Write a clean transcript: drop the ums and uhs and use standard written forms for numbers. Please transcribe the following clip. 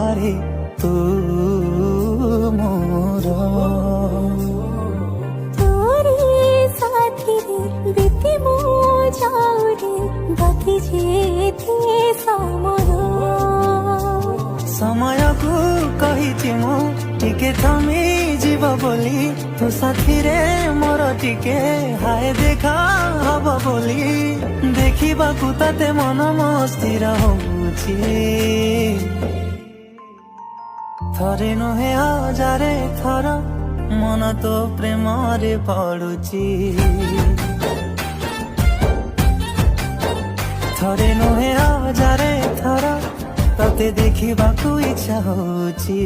ଆରେ ତୁ ମୋର तोरे साथी रे बीती मो जाऊरे बाकी जेथे समरो ସମୟକୁ କହିଛି ମୁଁ ଟିକେ ଥମି ଯିବ ବୋଲି ତୋ ସାଥିରେ ମୋର ଟିକେ ହାୟ ଦେଖା ହବ ବୋଲି ଦେଖିବାକୁ ତତେ ମନ ମସ୍ତିର ହଉଛି ଥରେ ନୁହେଁ ହଜାରେ ଥର ମନ ତୋ ପ୍ରେମରେ ପଡୁଛି ଥରେ ନୁହେଁ ହଜାରେ ଥର ତତେ ଦେଖିବାକୁ ଇଚ୍ଛା ହଉଛି